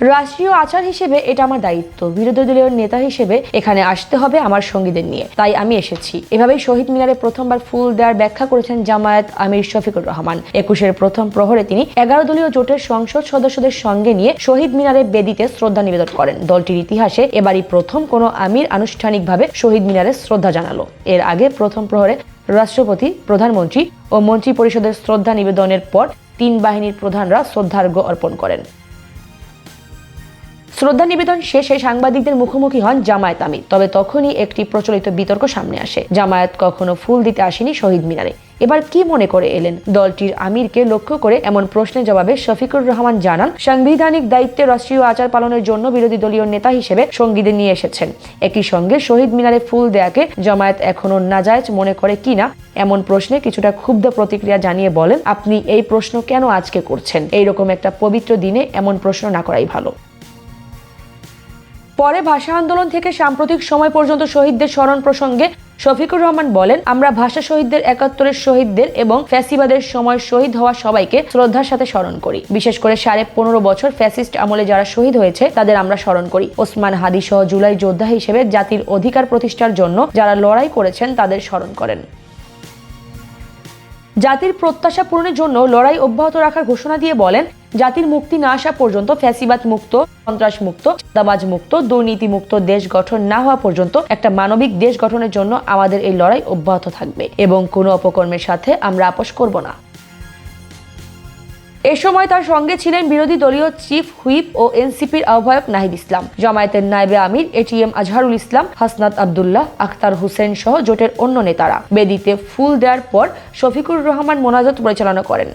রাষ্ট্রীয় আচার হিসেবে এটা আমার দায়িত্ব। বিরোধী দলীয় নেতা হিসেবে এখানে আসতে হবে আমার সঙ্গীদের নিয়ে, তাই আমি এসেছি। এভাবেই শহীদ মিনারে প্রথমবার ফুল দেওয়ার ব্যাখ্যা করেছেন জামায়াত আমির শফিকুর রহমান। 21-এর প্রথম প্রহরে তিনি 11 দলীয় জোটের সংসদ সদস্যদের সঙ্গে নিয়ে শহীদ মিনারে বেদিতে শ্রদ্ধা নিবেদন করেন। দলটির ইতিহাসে এবারই প্রথম কোনো আমির আনুষ্ঠানিকভাবে শহীদ মিনারে শ্রদ্ধা জানালো। এর আগে প্রথম প্রহরে রাষ্ট্রপতি, প্রধানমন্ত্রী ও মন্ত্রী পরিষদের শ্রদ্ধা নিবেদনের পর 3 বাহিনীর প্রধানরা শ্রদ্ধার্ঘ্য অর্পণ করেন। শ্রদ্ধা নিবেদন শেষে সাংবাদিকদের মুখোমুখি হন জামায়াত আমির। তবে তখনই একটি প্রচলিত বিতর্ক সামনে আসে। জামায়াত কখনো ফুল দিতে আসেনি শহীদ মিনারে, এবার কি মনে করে এলেন? দলটির আমিরকে লক্ষ্য করে এমন প্রশ্নের জবাবে শফিকুর রহমান জানান, সাংবিধানিক দায়িত্বে রাষ্ট্রীয় আচার পালনের জন্য বিরোধী দলীয় নেতা হিসেবে সঙ্গীদের নিয়ে এসেছেন। একই সঙ্গে শহীদ মিনারে ফুল দেয়াকে জামায়াত এখনো নাজায়েজ মনে করে কিনা এমন প্রশ্নে কিছুটা ক্ষুব্ধ প্রতিক্রিয়া জানিয়ে বলেন, আপনি এই প্রশ্ন কেন আজকে করছেন? এইরকম একটা পবিত্র দিনে এমন প্রশ্ন না করাই ভালো। পরে ভাষা আন্দোলন থেকে সাম্প্রতিক সময় পর্যন্ত শহীদদের স্মরণ প্রসঙ্গে শফিকুর রহমান বলেন, আমরা ভাষা শহীদদের, 71-এর শহীদদের এবং ফ্যাসিবাদের সময় শহীদ হওয়া সবাইকে শ্রদ্ধার সাথে স্মরণ করি। বিশেষ করে 15.5 বছর ফ্যাসিস্ট আমলে যারা শহীদ হয়েছে তাদের আমরা স্মরণ করি। ওসমান হাদি সহ জুলাই যোদ্ধা হিসেবে জাতির অধিকার প্রতিষ্ঠার জন্য যারা লড়াই করেছেন তাদের স্মরণ করেন। জাতির প্রত্যাশা পূরণের জন্য লড়াই অব্যাহত রাখার ঘোষণা দিয়ে বলেন, জাতির মুক্তি না আসা পর্যন্ত, ফ্যাসিবাদ মুক্ত, সন্ত্রাস মুক্ত, চাঁদাবাজ মুক্ত, দুর্নীতি মুক্ত দেশ গঠন না হওয়া পর্যন্ত একটা মানবিক দেশ গঠনের জন্য আমাদের এই লড়াই অব্যাহত থাকবে এবং কোনো অপকর্মের সাথে আমরা আপোষ করব না। এ সময় তার সঙ্গে ছিলেন বিরোধী দলীয় চিফ হুইপ ও এনসিপির আহ্বায়ক নাহিদ ইসলাম, জামায়াতের নায়েবে আমির এটিএম আজহারুল ইসলাম, হাসনাত আব্দুল্লাহ, আখতার হোসেন সহ জোটের অন্য নেতারা। বেদিতে ফুল দেওয়ার পর শফিকুর রহমান মোনাজাত পরিচালনা করেন।